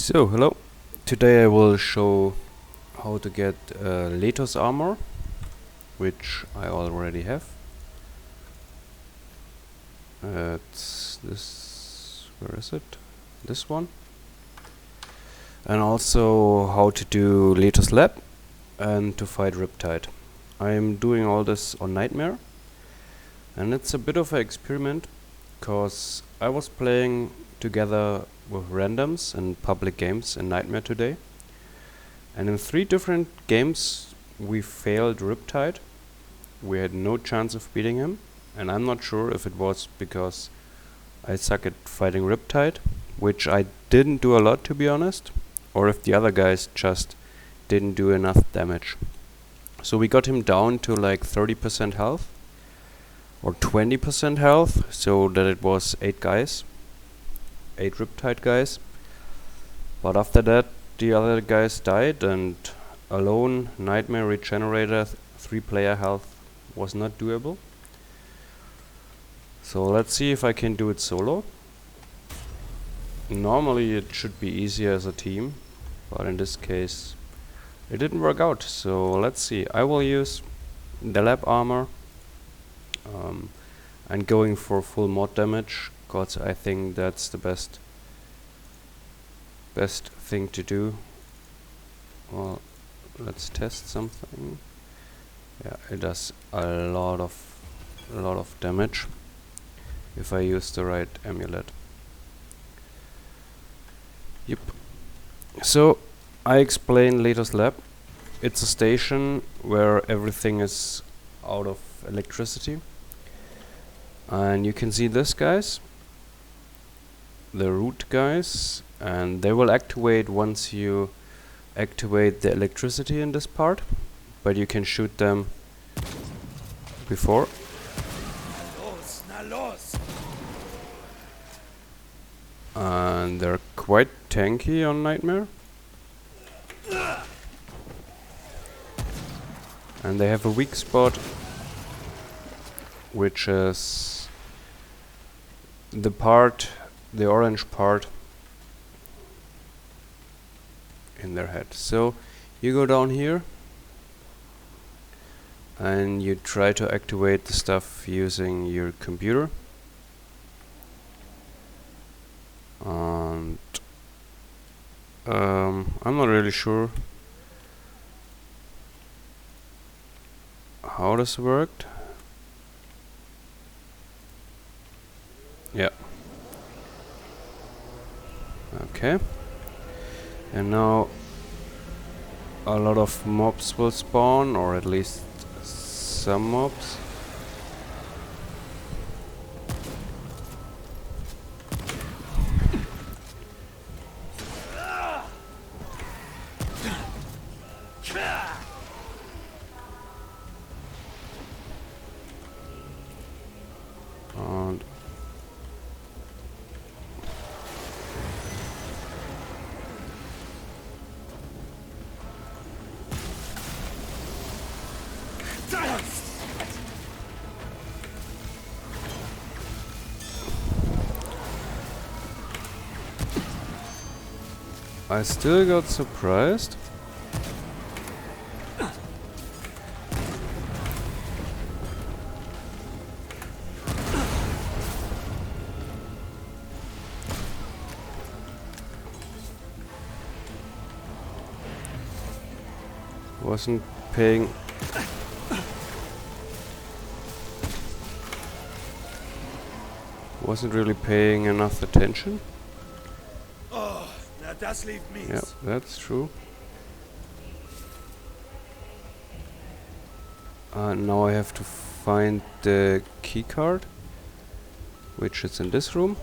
So, hello. Today I will show how to get Letos armor, which I already have. It's this, where is it? This one. And also how to do Letos lab and to fight Riptide. I'm doing all this on Nightmare, and it's a bit of an experiment, cause I was playing together with randoms in public games in Nightmare today, and in 3 different games we failed Riptide. We had no chance of beating him, and I'm not sure if it was because I suck at fighting Riptide, which I didn't do a lot, to be honest, or if the other guys just didn't do enough damage. So we got him down to like 30% health or 20% health, so that it was 8 guys, 8 Riptide guys. But after that the other guys died, and alone Nightmare Regenerator 3-player health was not doable. So let's see if I can do it solo. Normally it should be easier as a team, but in this case it didn't work out. So let's see. I will use the lab armor and going for full mod damage, cause I think that's the best thing to do. Well, let's test something. Yeah, it does a lot of damage if I use the right amulet. Yep. So I explain Letos lab. It's a station where everything is out of electricity, and you can see this guys, the root guys, and they will activate once you activate the electricity in this part, but you can shoot them before. And they're quite tanky on Nightmare, and they have a weak spot, which is the orange part in their head. So you go down here and you try to activate the stuff using your computer, and I'm not really sure how this worked. Yeah. Okay. And now a lot of mobs will spawn, or at least some mobs. And I still got surprised. Wasn't really paying enough attention. Oh, now das leave me. Yeah, that's true. Now I have to find the key card, which is in this room.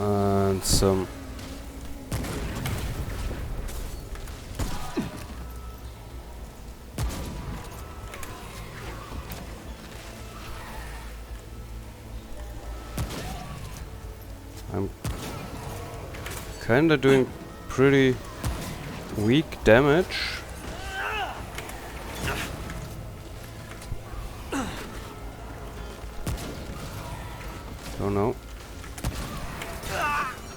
And some I'm kinda doing pretty weak damage. Don't know.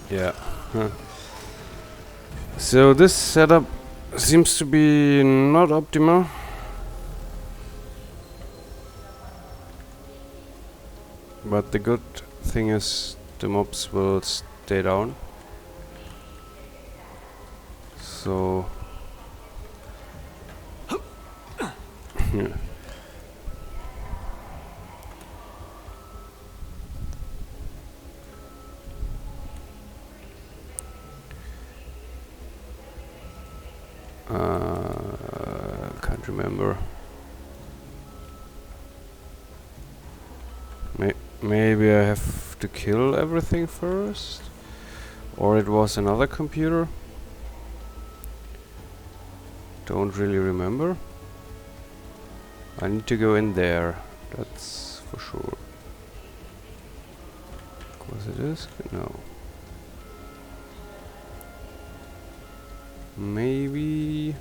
Yeah. Huh. So this setup seems to be not optimal. But the good thing is the mobs will stay down. So yeah. Can't remember. Maybe I have to kill everything first? Or it was another computer? Don't really remember. I need to go in there, that's for sure. Was it this? No. Maybe...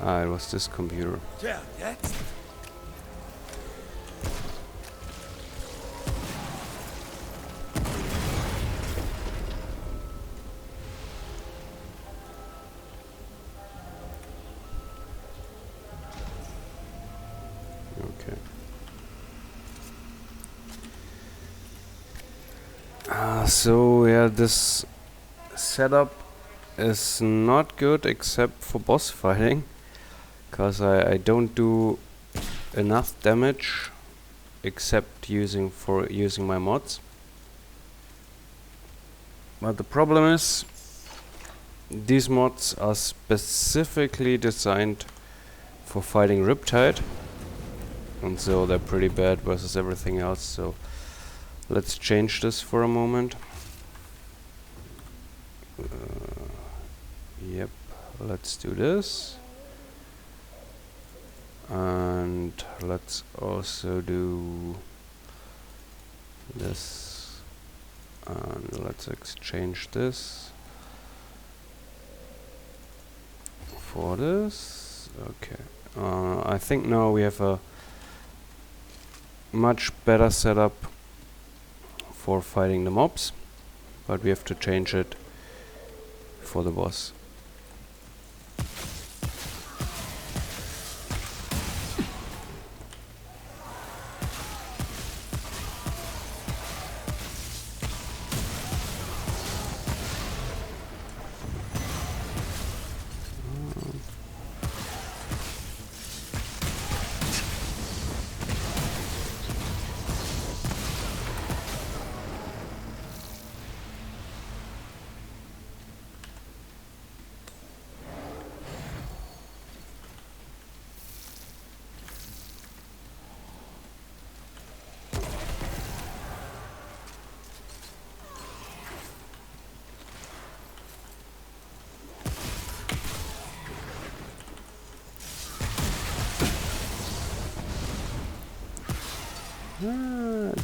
Ah, it was this computer. Yeah, jetzt. Okay. So yeah, this setup is not good except for boss fighting, cause I don't do enough damage except using my mods. But the problem is these mods are specifically designed for fighting Riptide, and so they're pretty bad versus everything else. So let's change this for a moment. Yep, let's do this. And let's also do this. And let's exchange this for this. Okay. I think now we have a much better setup for fighting the mobs, but we have to change it for the boss.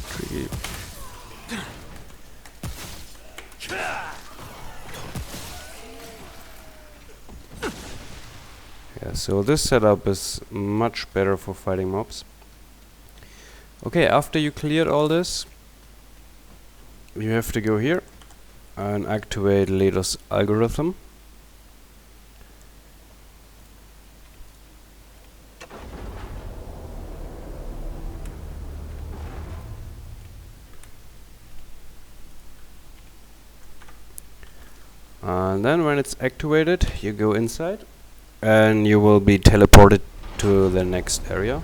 Tricky. Yeah, so this setup is much better for fighting mobs. Okay, after you cleared all this, you have to go here and activate Letos algorithm. And then when it's activated, you go inside and you will be teleported to the next area.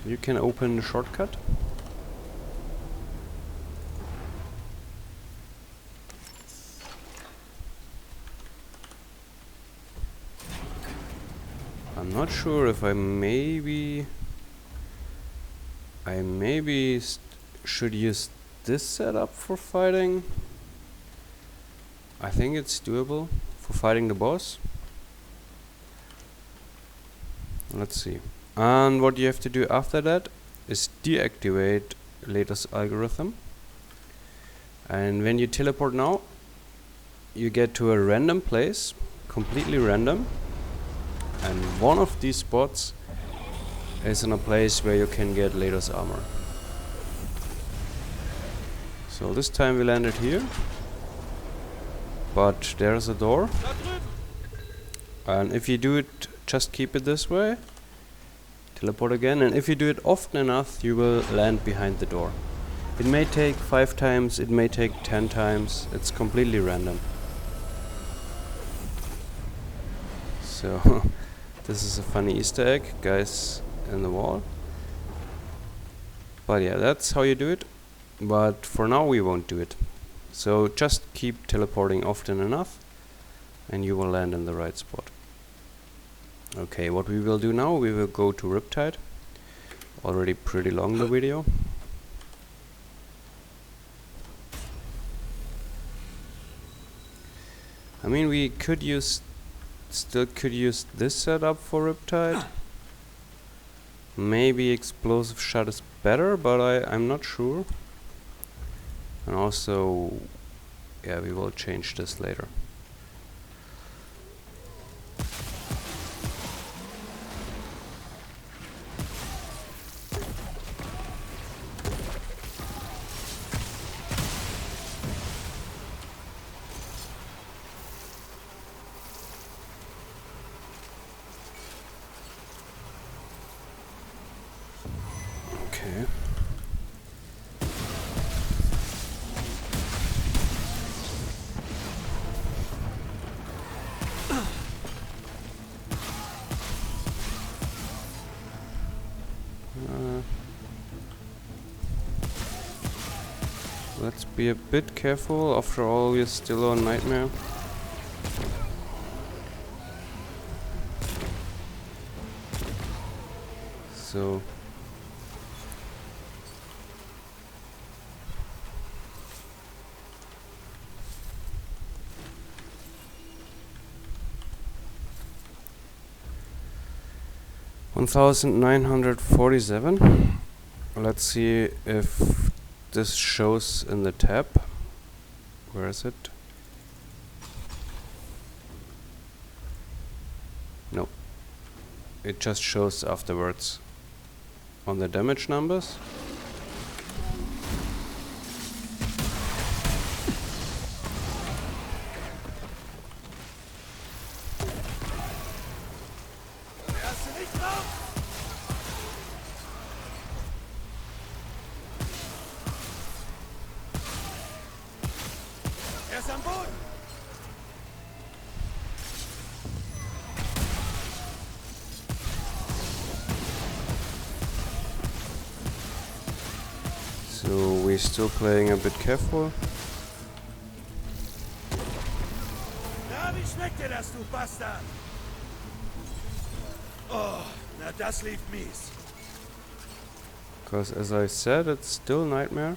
You can open the shortcut. I'm not sure if I maybe should use this setup for fighting. I think it's doable for fighting the boss. Let's see. And what you have to do after that is deactivate Letos algorithm. And when you teleport now, you get to a random place, completely random, and one of these spots is in a place where you can get Letos armor. So this time we landed here, but there's a door, and if you do it, just keep it this way, teleport again, and if you do it often enough, you will land behind the door. It may take 5 times, it may take 10 times, it's completely random. So this is a funny Easter egg, guys, in the wall. But yeah, that's how you do it. But for now we won't do it. So just keep teleporting often enough and you will land in the right spot. Okay, what we will do now, we will go to Riptide. Already pretty long the video. I mean, we could still could use this setup for Riptide. Maybe explosive shot is better, but I'm not sure. And also, yeah, we will change this later. Okay. Let's be a bit careful. After all, we're still on Nightmare. So $1,947. Let's see if this shows in the tab. Where is it? No. It just shows afterwards on the damage numbers. So we're still playing a bit careful. Na, wie schmeckt dir das, du Bastard? Oh, na das lief mies. Because as I said, it's still Nightmare.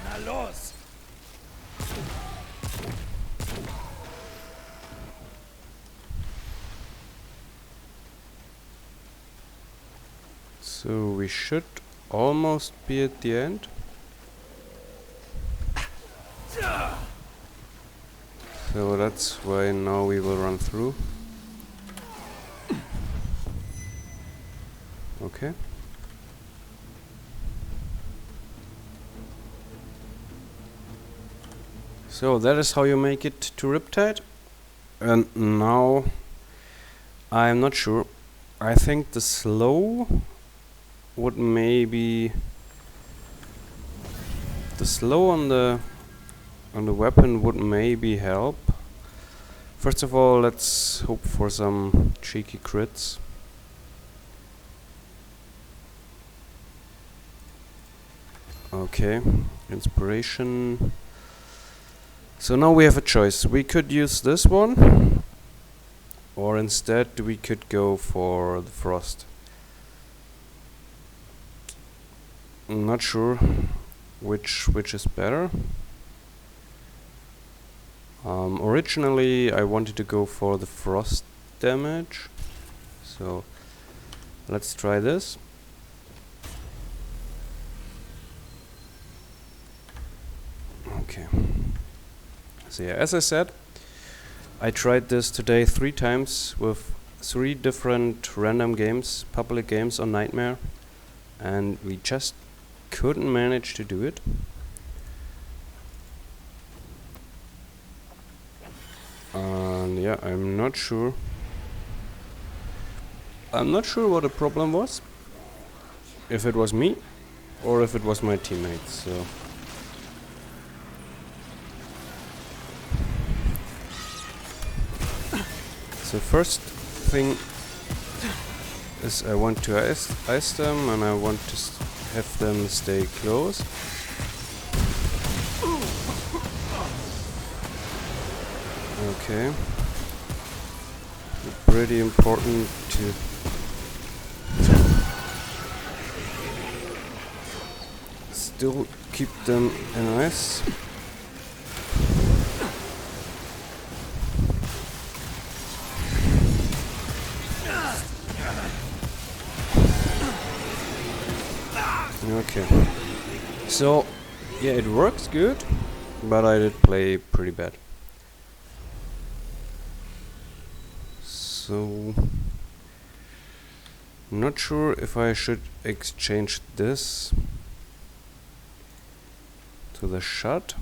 Na los! So we should almost be at the end. So that's why now we will run through. Okay. So that is how you make it to Riptide. And now I'm not sure. I think the slow would maybe the slow on the weapon would maybe help First of all, let's hope for some cheeky crits. Okay, inspiration. So now we have a choice. We could use this one, or instead we could go for the frost. I'm not sure which is better. Originally I wanted to go for the frost damage, so let's try this. Okay. So yeah, as I said, I tried this today 3 times with 3 different random games, public games on Nightmare, and we just couldn't manage to do it. And yeah, I'm not sure what the problem was, if it was me or if it was my teammates. So first thing is I want to ice them, and I want to have them stay close. Okay. Pretty important to still keep them in ice. Okay. So, yeah, it works good, but I did play pretty bad. So, not sure if I should exchange this to the shot.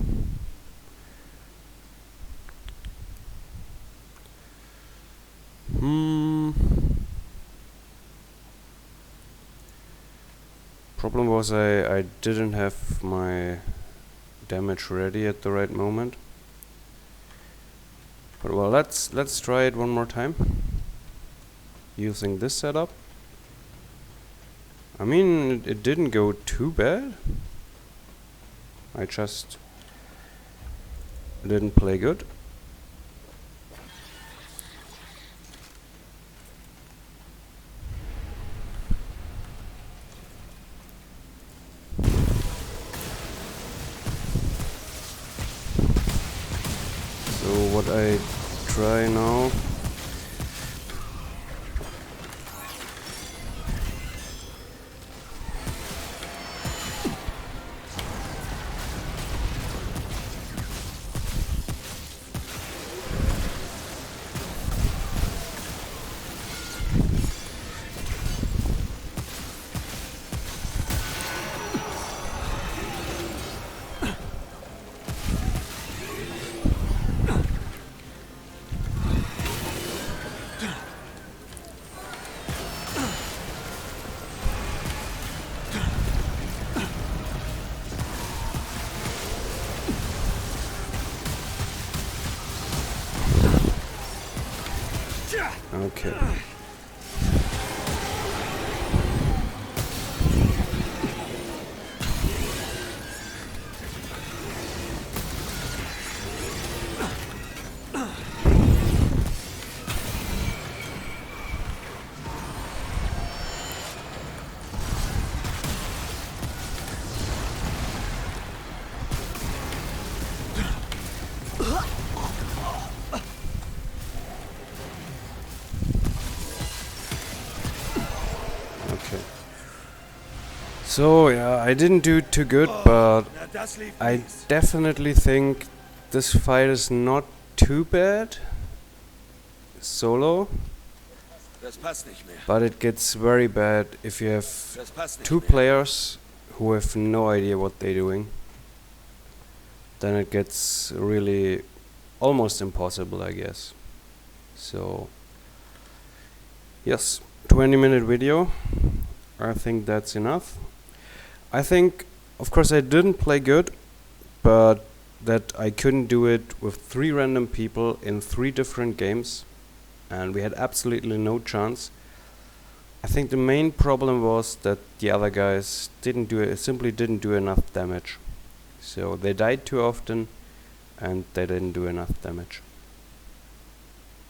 Problem was I didn't have my damage ready at the right moment. But well, let's try it one more time using this setup. I mean, it didn't go too bad. I just didn't play good. So what I try now, okay. So yeah, I didn't do too good, but I definitely think this fight is not too bad solo, but it gets very bad if you have 2 players who have no idea what they're doing. Then it gets really almost impossible, I guess. So yes, 20-minute video. I think that's enough. I think, of course, I didn't play good, but that I couldn't do it with 3 random people in 3 different games, and we had absolutely no chance. I think the main problem was that the other guys simply didn't do enough damage. So they died too often, and they didn't do enough damage.